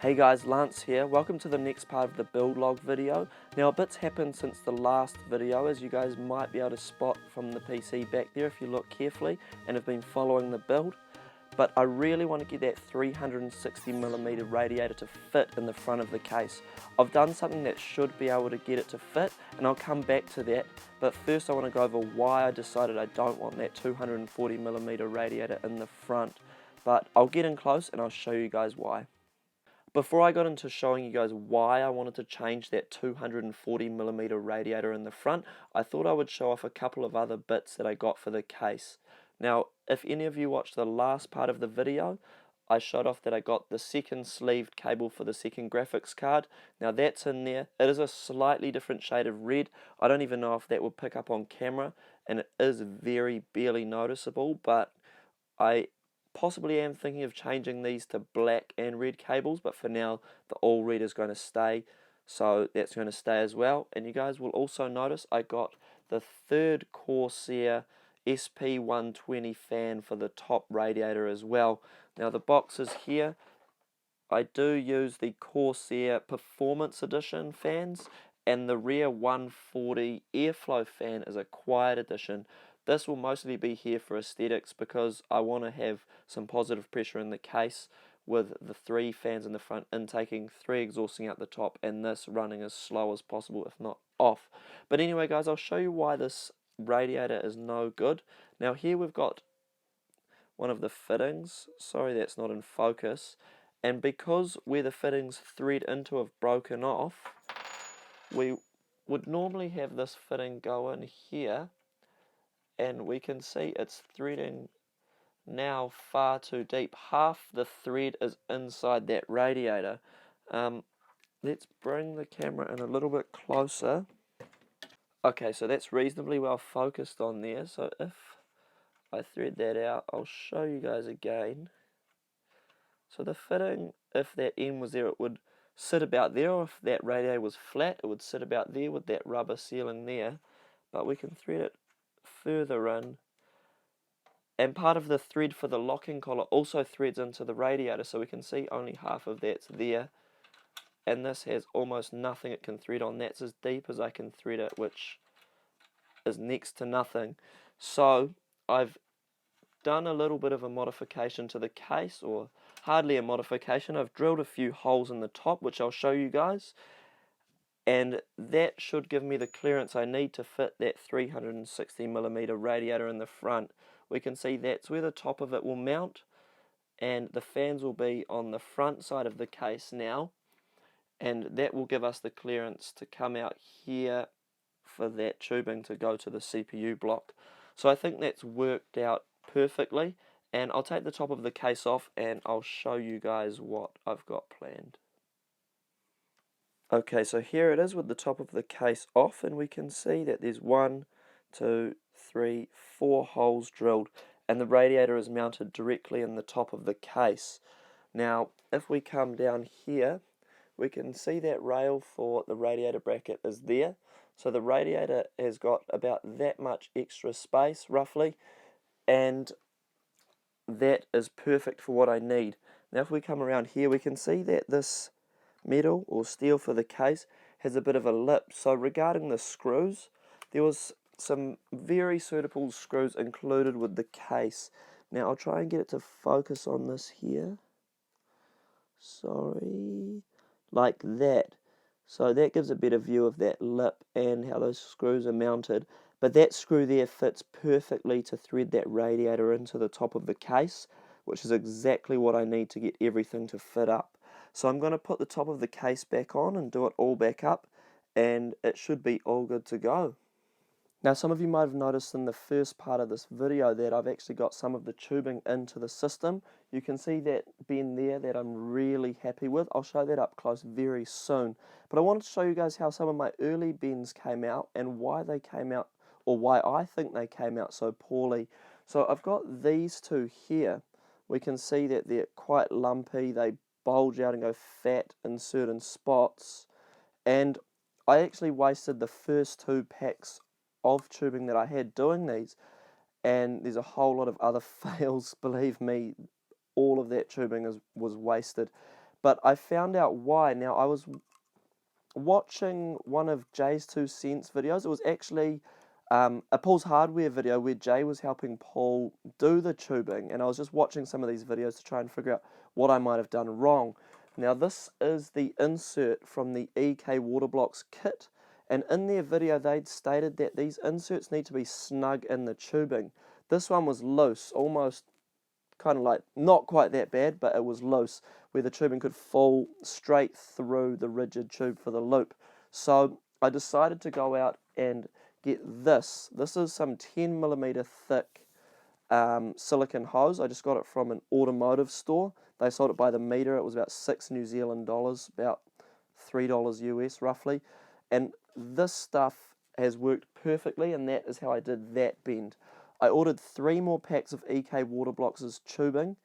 Hey guys, Lance here. Welcome to the next part of the build log video. Now a bit's happened since the last video, as you guys might be able to spot from the PC back there if you look carefully and have been following the build. But I really want to get that 360mm radiator to fit in the front of the case. I've done something that should be able to get it to fit, and I'll come back to that. But first I want to go over why I decided I don't want that 240mm radiator in the front. But I'll get in close and I'll show you guys why. Before I got into showing you guys why I wanted to change that 240mm radiator in the front, I thought I would show off a couple of other bits that I got for the case. Now, if any of you watched the last part of the video, I showed off that I got the second sleeved cable for the second graphics card. Now that's in there. It is a slightly different shade of red. I don't even know if that will pick up on camera, and it is very barely noticeable, but I possibly am thinking of changing these to black and red cables, but for now the all red is going to stay, so that's going to stay as well. And you guys will also notice I got the third Corsair SP120 fan for the top radiator as well. Now the boxes here, I do use the Corsair Performance Edition fans, and the rear 140 airflow fan is a quiet edition. This will mostly be here for aesthetics because I want to have some positive pressure in the case with the 3 fans in the front intaking, 3 exhausting out the top, and this running as slow as possible, if not off. But anyway guys, I'll show you why this radiator is no good. Now here we've got one of the fittings. Sorry that's not in focus. And because where the fittings thread into have broken off, we would normally have this fitting go in here, and we can see it's threading now far too deep. Half the thread is inside that radiator. Let's bring the camera in a little bit closer. Okay, so that's reasonably well focused on there, so if I thread that out, I'll show you guys again. So the fitting, if that end was there, it would sit about there, or if that radiator was flat, it would sit about there with that rubber sealing there. But we can thread it further in, and part of the thread for the locking collar also threads into the radiator, so we can see only half of that's there, and this has almost nothing it can thread on. That's as deep as I can thread it, which is next to nothing. So I've done a little bit of a modification to the case, or hardly a modification. I've drilled a few holes in the top, which I'll show you guys, and that should give me the clearance I need to fit that 360mm radiator in the front. We can see that's where the top of it will mount, and the fans will be on the front side of the case now, and that will give us the clearance to come out here for that tubing to go to the CPU block. So I think that's worked out perfectly, and I'll take the top of the case off and I'll show you guys what I've got planned. Okay, so here it is with the top of the case off, and we can see that there's 1, 2, 3, 4 holes drilled, and the radiator is mounted directly in the top of the case. Now if we come down here, we can see that rail for the radiator bracket is there. So the radiator has got about that much extra space roughly, and that is perfect for what I need. Now if we come around here, we can see that this metal or steel for the case has a bit of a lip. So regarding the screws, there was some very suitable screws included with the case. Now I'll try and get it to focus on this here. Sorry, like that. So that gives a better view of that lip and how those screws are mounted. But that screw there fits perfectly to thread that radiator into the top of the case, which is exactly what I need to get everything to fit up. So I'm going to put the top of the case back on and do it all back up, and it should be all good to go. Now some of you might have noticed in the first part of this video that I've actually got some of the tubing into the system. You can see that bend there that I'm really happy with. I'll show that up close very soon. But I wanted to show you guys how some of my early bends came out and why they came out, or why I think they came out so poorly. So I've got these two here. We can see that they're quite lumpy, they bulge out and go fat in certain spots. And I actually wasted the first 2 packs of tubing that I had doing these, and there's a whole lot of other fails. Believe me, all of that tubing was wasted. but I found out why. Now, I was watching one of Jay's 2 cents videos. It was actually a Paul's Hardware video where Jay was helping Paul do the tubing, and I was just watching some of these videos to try and figure out what I might have done wrong. Now, this is the insert from the EK Waterblocks kit, and in their video they'd stated that these inserts need to be snug in the tubing. This one was loose, almost kind of like, not quite that bad, but it was loose, where the tubing could fall straight through the rigid tube for the loop. So I decided to go out and get this. This is some 10mm thick silicone hose. I just got it from an automotive store. They sold it by the meter. It was about $6 New Zealand, about $3 US roughly. And this stuff has worked perfectly, and that is how I did that bend. I ordered 3 more packs of EK Waterblocks' tubing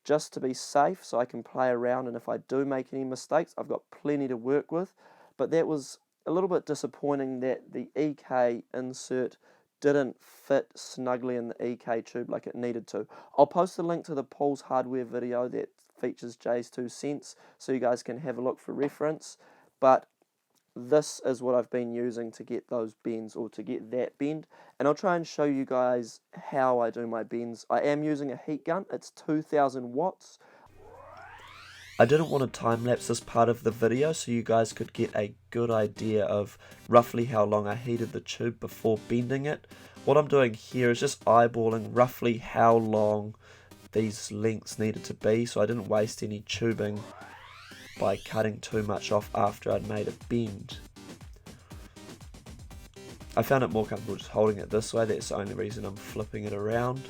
just to be safe, so I can play around, and if I do make any mistakes, I've got plenty to work with. But that was a little bit disappointing that the EK insert didn't fit snugly in the EK tube like it needed to. I'll post a link to the Paul's Hardware video that features Jay's 2 cents, so you guys can have a look for reference. But this is what I've been using to get those bends, or to get that bend, and I'll try and show you guys how I do my bends. I am using a heat gun. It's 2000 watts. I didn't want to time-lapse this part of the video so you guys could get a good idea of roughly how long I heated the tube before bending it. What I'm doing here is just eyeballing roughly how long these lengths needed to be, so I didn't waste any tubing by cutting too much off after I'd made a bend. I found it more comfortable just holding it this way. That's the only reason I'm flipping it around.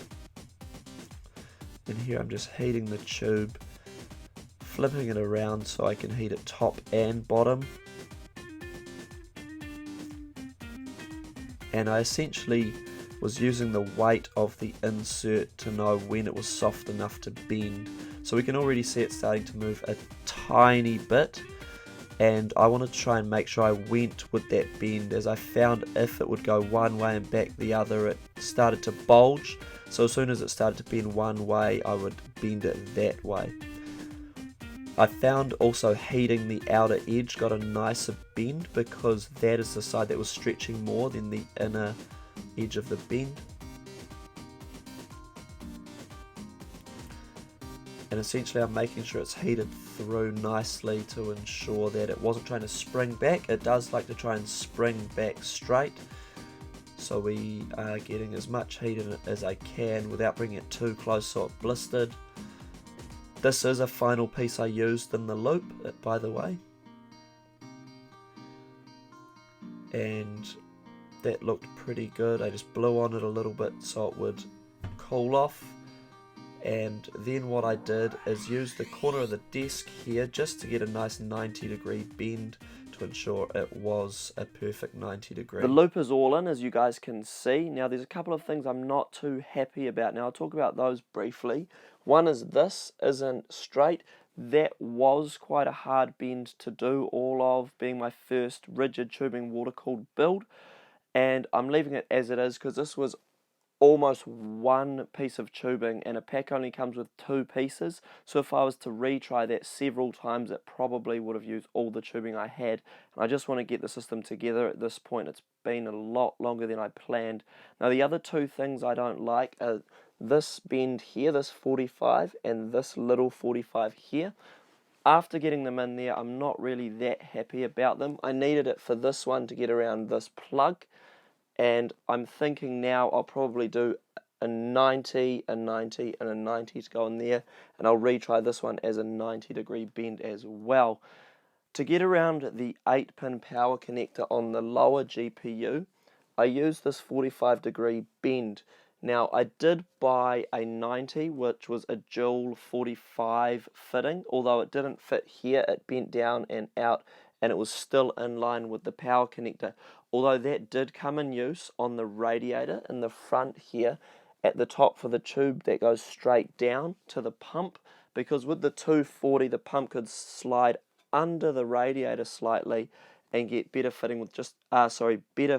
And here I'm just heating the tube, flipping it around so I can heat it top and bottom. And I essentially was using the weight of the insert to know when it was soft enough to bend. So we can already see it starting to move a tiny bit, and I wanted to try and make sure I went with that bend, as I found if it would go one way and back the other, it started to bulge. So as soon as it started to bend one way, I would bend it that way. I found also heating the outer edge got a nicer bend, because that is the side that was stretching more than the inner edge of the bend. And essentially I'm making sure it's heated through nicely to ensure that it wasn't trying to spring back. It does like to try and spring back straight, so we are getting as much heat in it as I can without bringing it too close so it blistered. This is a final piece I used in the loop, by the way, and that looked pretty good. I just blew on it a little bit so it would cool off. And then what I did is use the corner of the desk here just to get a nice 90-degree bend to ensure it was a perfect 90-degree. The loop is all in, as you guys can see. Now there's a couple of things I'm not too happy about. Now I'll talk about those briefly. One is this isn't straight. That was quite a hard bend to do, all of being my first rigid tubing water-cooled build. And I'm leaving it as it is because this was almost one piece of tubing, and a pack only comes with 2 pieces, so if I was to retry that several times, it probably would have used all the tubing I had. And I just want to get the system together at this point. It's been a lot longer than I planned. Now the other 2 things I don't like are this bend here, this 45, and this little 45 here. After getting them in there, I'm not really that happy about them. I needed it for this one to get around this plug, and I'm thinking now I'll probably do a 90, a 90, and a 90 to go in there, and I'll retry this one as a 90-degree bend as well. To get around the 8-pin power connector on the lower GPU, I used this 45-degree bend. Now I did buy a 90, which was a dual 45 fitting, although it didn't fit here, it bent down and out, and it was still in line with the power connector. Although that did come in use on the radiator in the front here at the top for the tube that goes straight down to the pump, because with the 240 the pump could slide under the radiator slightly and get better fitting with just better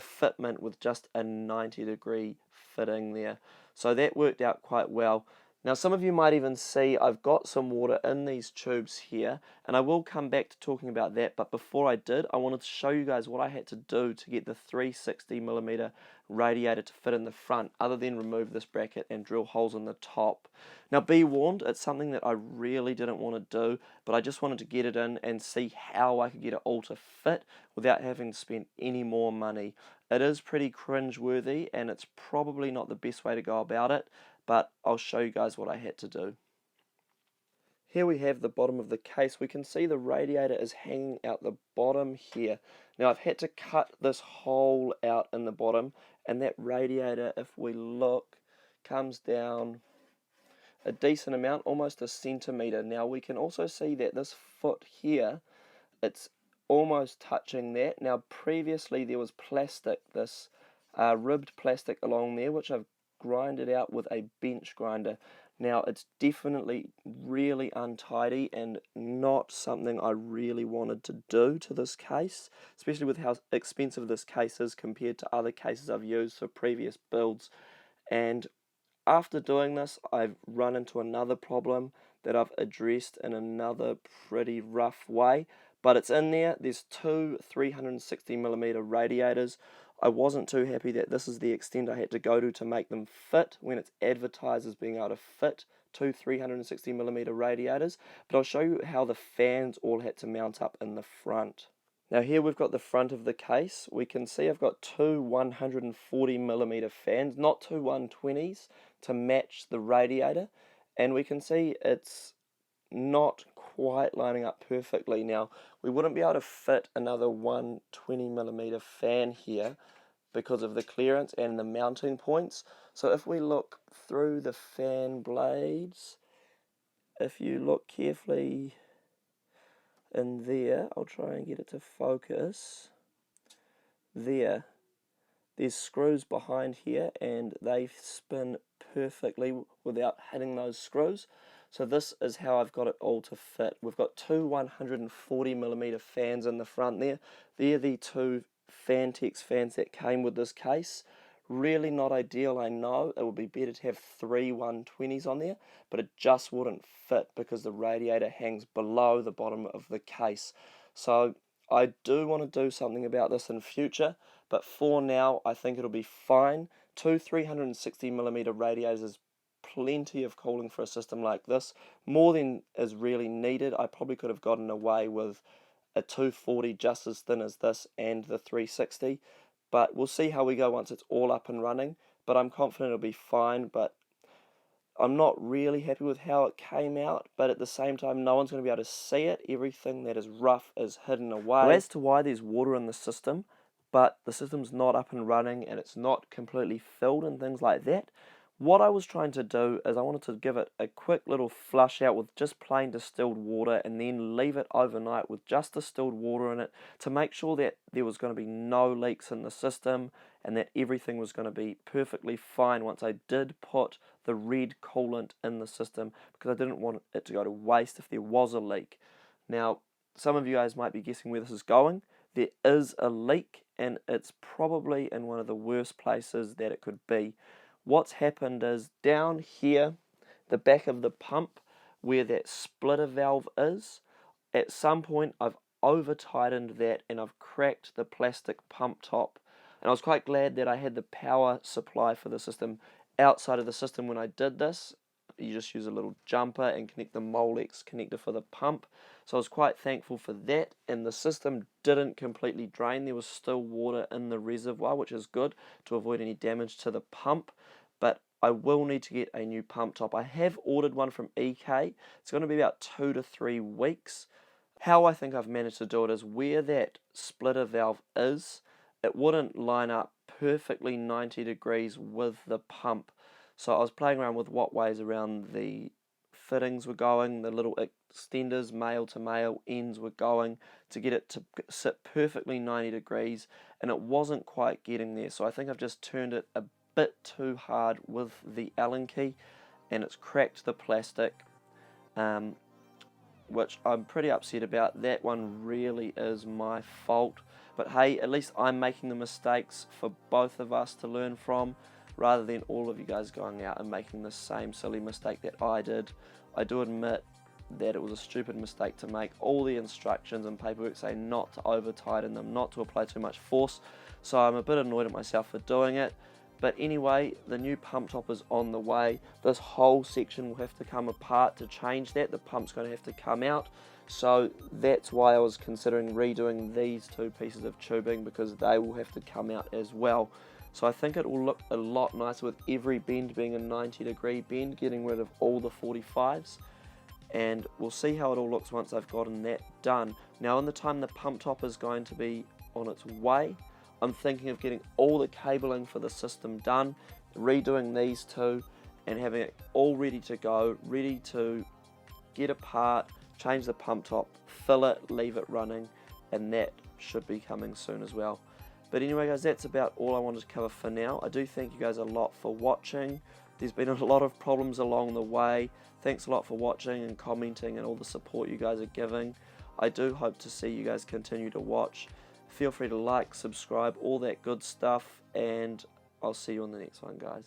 fitment with just a 90-degree fitting there. So that worked out quite well. Now some of you might even see I've got some water in these tubes here, and I will come back to talking about that, but before I did, I wanted to show you guys what I had to do to get the 360mm radiator to fit in the front, other than remove this bracket and drill holes in the top. Now be warned, it's something that I really didn't want to do, but I just wanted to get it in and see how I could get it all to fit without having to spend any more money. It is pretty cringe-worthy, and it's probably not the best way to go about it, but I'll show you guys what I had to do. Here we have the bottom of the case. We can see the radiator is hanging out the bottom here. Now I've had to cut this hole out in the bottom, and that radiator, if we look, comes down a decent amount, almost a centimetre. Now we can also see that this foot here, it's almost touching that. Now previously there was plastic, this ribbed plastic along there, which I've grinded out with a bench grinder. Now it's definitely really untidy and not something I really wanted to do to this case, especially with how expensive this case is compared to other cases I've used for previous builds. And after doing this, I've run into another problem that I've addressed in another pretty rough way, but it's in there. There's two 360mm radiators. I wasn't too happy that this is the extent I had to go to make them fit when it's advertised as being able to fit two 360mm radiators, but I'll show you how the fans all had to mount up in the front. Now here we've got the front of the case. We can see I've got two 140mm fans, not two 120s, to match the radiator, and we can see it's not quite lining up perfectly. Now we wouldn't be able to fit another 120mm fan here because of the clearance and the mounting points. So if we look through the fan blades, if you look carefully in there, I'll try and get it to focus. There's screws behind here, and they spin perfectly without hitting those screws. So this is how I've got it all to fit. We've got two 140mm fans in the front there. They're the two Fantex fans that came with this case. Really not ideal, I know. It would be better to have three 120s on there, but it just wouldn't fit because the radiator hangs below the bottom of the case. So I do want to do something about this in future, but for now I think it'll be fine. Two 360mm radiators is plenty of cooling for a system like this, more than is really needed. I probably could have gotten away with a 240 just as thin as this and the 360, but we'll see how we go once it's all up and running. But I'm confident it'll be fine, but I'm not really happy with how it came out, but at the same time no one's going to be able to see it. Everything that is rough is hidden away. Well, as to why there's water in the system, but the system's not up and running and it's not completely filled and things like that, what I was trying to do is I wanted to give it a quick little flush out with just plain distilled water and then leave it overnight with just distilled water in it to make sure that there was going to be no leaks in the system and that everything was going to be perfectly fine once I did put the red coolant in the system, because I didn't want it to go to waste if there was a leak. Now, some of you guys might be guessing where this is going. There is a leak, and it's probably in one of the worst places that it could be. What's happened is down here, the back of the pump, where that splitter valve is, at some point I've over tightened that and I've cracked the plastic pump top. And I was quite glad that I had the power supply for the system outside of the system when I did this. You just use a little jumper and connect the Molex connector for the pump. So I was quite thankful for that, and the system didn't completely drain. There was still water in the reservoir, which is good to avoid any damage to the pump. But I will need to get a new pump top. I have ordered one from EK. It's going to be about 2 to 3 weeks. How I think I've managed to do it is where that splitter valve is, it wouldn't line up perfectly 90 degrees with the pump. So I was playing around with what ways around the fittings were going, the little extenders, male to male ends were going to get it to sit perfectly 90 degrees, and it wasn't quite getting there. So I think I've just turned it a bit too hard with the Allen key, and it's cracked the plastic, which I'm pretty upset about. That one really is my fault. But hey, at least I'm making the mistakes for both of us to learn from. rather than all of you guys going out and making the same silly mistake that I did. I do admit that it was a stupid mistake to make. All the instructions and paperwork say not to over tighten them, not to apply too much force, so I'm a bit annoyed at myself for doing it. But anyway, the new pump top is on the way. This whole section will have to come apart to change that. The pump's going to have to come out, so that's why I was considering redoing these two pieces of tubing, because they will have to come out as well. So I think it will look a lot nicer with every bend being a 90-degree bend, getting rid of all the 45s. And we'll see how it all looks once I've gotten that done. Now, in the time the pump top is going to be on its way, I'm thinking of getting all the cabling for the system done, redoing these two, and having it all ready to go, ready to get apart, change the pump top, fill it, leave it running, and that should be coming soon as well. But anyway guys, that's about all I wanted to cover for now. I do thank you guys a lot for watching. There's been a lot of problems along the way. Thanks a lot for watching and commenting and all the support you guys are giving. I do hope to see you guys continue to watch. Feel free to like, subscribe, all that good stuff, and I'll see you on the next one, guys.